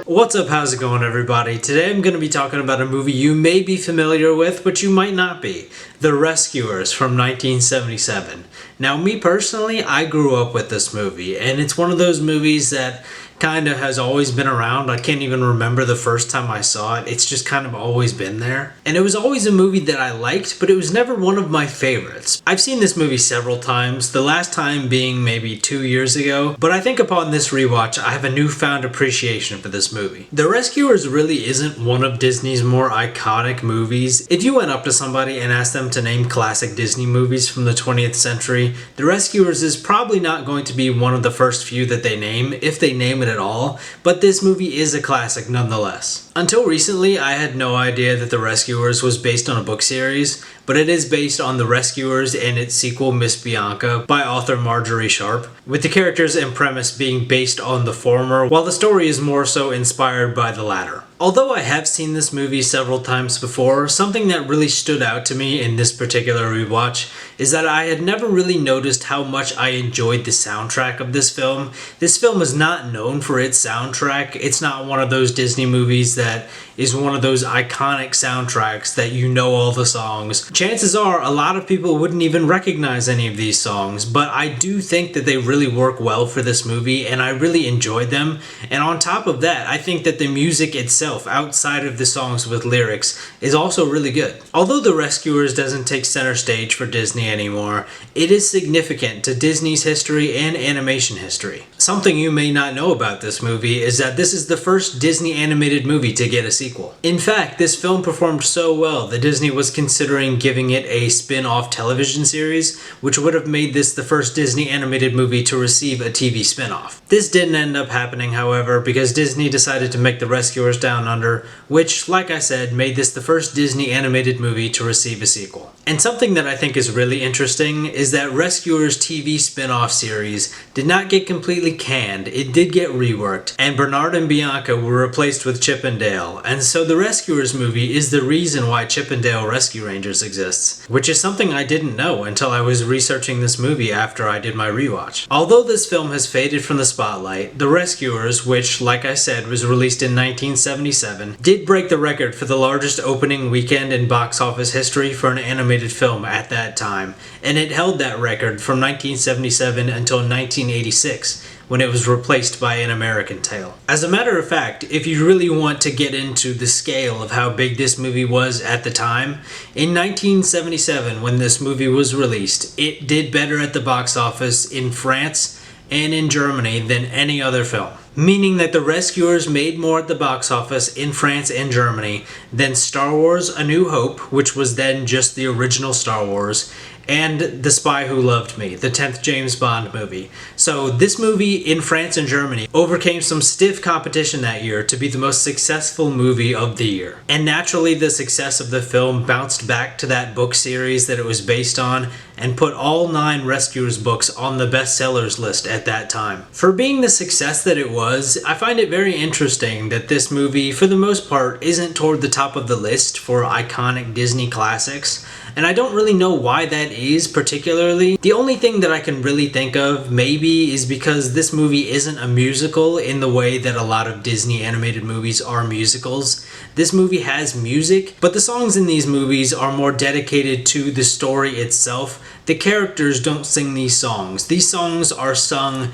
What's up, how's it going everybody? Today I'm going to be talking about a movie you may be familiar with, but you might not be. The Rescuers from 1977. Now me personally, I grew up with this movie, and it's one of those movies that kind of has always been around. I can't even remember the first time I saw it. It's just kind of always been there. And it was always a movie that I liked, but it was never one of my favorites. I've seen this movie several times, the last time being maybe 2 years ago, but I think upon this rewatch, I have a newfound appreciation for this movie. The Rescuers really isn't one of Disney's more iconic movies. If you went up to somebody and asked them to name classic Disney movies from the 20th century, The Rescuers is probably not going to be one of the first few that they name, if they name it at all, but this movie is a classic nonetheless. Until recently, I had no idea that The Rescuers was based on a book series, but it is based on The Rescuers and its sequel Miss Bianca by author Marjorie Sharp, with the characters and premise being based on the former, while the story is more so inspired by the latter. Although I have seen this movie several times before, something that really stood out to me in this particular rewatch is that I had never really noticed how much I enjoyed the soundtrack of this film. This film is not known for its soundtrack. It's not one of those Disney movies that is one of those iconic soundtracks that you know all the songs. Chances are a lot of people wouldn't even recognize any of these songs, but I do think that they really work well for this movie and I really enjoyed them. And on top of that, I think that the music itself, outside of the songs with lyrics, is also really good. Although The Rescuers doesn't take center stage for Disney anymore, it is significant to Disney's history and animation history. Something you may not know about this movie is that this is the first Disney animated movie to get a sequel. In fact, this film performed so well that Disney was considering giving it a spin-off television series, which would have made this the first Disney animated movie to receive a TV spin-off. This didn't end up happening, however, because Disney decided to make The Rescuers Down Under, which, like I said, made this the first Disney animated movie to receive a sequel. And something that I think is really interesting is that Rescuers TV spin-off series did not get completely canned, it did get reworked, and Bernard and Bianca were replaced with Chip and Dale, and so the Rescuers movie is the reason why Chip and Dale Rescue Rangers exists, which is something I didn't know until I was researching this movie after I did my rewatch. Although this film has faded from the spotlight, The Rescuers, which, like I said, was released in 1977, did break the record for the largest opening weekend in box office history for an animated film at that time, and it held that record from 1977 until 1986, when it was replaced by An American Tail. As a matter of fact, if you really want to get into the scale of how big this movie was at the time, in 1977, when this movie was released, it did better at the box office in France and in Germany than any other film. Meaning that The Rescuers made more at the box office in France and Germany than Star Wars A New Hope, which was then just the original Star Wars, and The Spy Who Loved Me, the 10th James Bond movie. So this movie in France and Germany overcame some stiff competition that year to be the most successful movie of the year. And naturally, the success of the film bounced back to that book series that it was based on and put all 9 Rescuers books on the bestsellers list at that time. For being the success that it was, I find it very interesting that this movie, for the most part, isn't toward the top of the list for iconic Disney classics, and I don't really know why that is particularly. The only thing that I can really think of maybe is because this movie isn't a musical in the way that a lot of Disney animated movies are musicals. This movie has music, but the songs in these movies are more dedicated to the story itself. The characters don't sing these songs. These songs are sung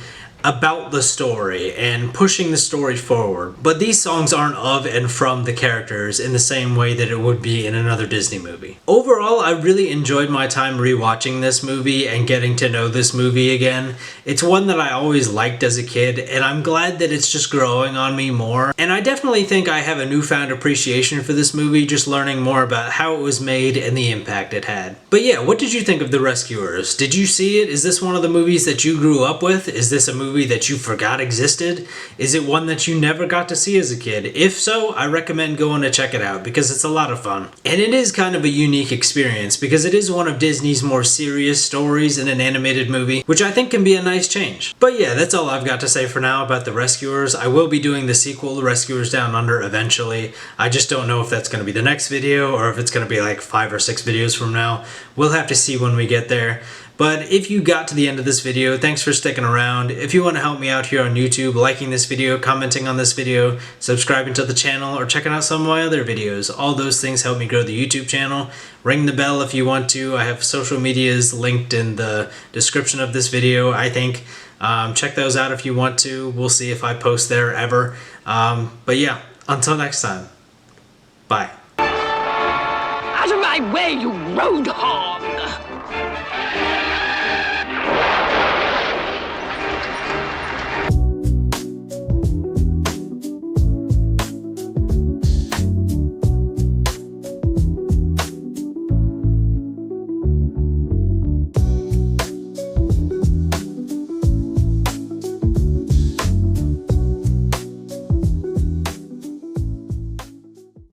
about the story and pushing the story forward. But these songs aren't of and from the characters in the same way that it would be in another Disney movie. Overall, I really enjoyed my time rewatching this movie and getting to know this movie again. It's one that I always liked as a kid, and I'm glad that it's just growing on me more. And I definitely think I have a newfound appreciation for this movie, just learning more about how it was made and the impact it had. But yeah, what did you think of The Rescuers? Did you see it? Is this one of the movies that you grew up with? Is this a movie that you forgot existed? Is it one that you never got to see as a kid? If so, I recommend going to check it out because it's a lot of fun. And it is kind of a unique experience because it is one of Disney's more serious stories in an animated movie, which I think can be a nice change. But yeah, that's all I've got to say for now about The Rescuers. I will be doing the sequel, The Rescuers Down Under, eventually. I just don't know if that's going to be the next video or if it's going to be like 5 or 6 videos from now. We'll have to see when we get there. But if you got to the end of this video, thanks for sticking around. If you want to help me out here on YouTube, liking this video, commenting on this video, subscribing to the channel, or checking out some of my other videos, all those things help me grow the YouTube channel. Ring the bell if you want to. I have social medias linked in the description of this video, I think. Check those out if you want to. We'll see if I post there ever. But yeah, until next time. Bye. Out of my way, you road hog!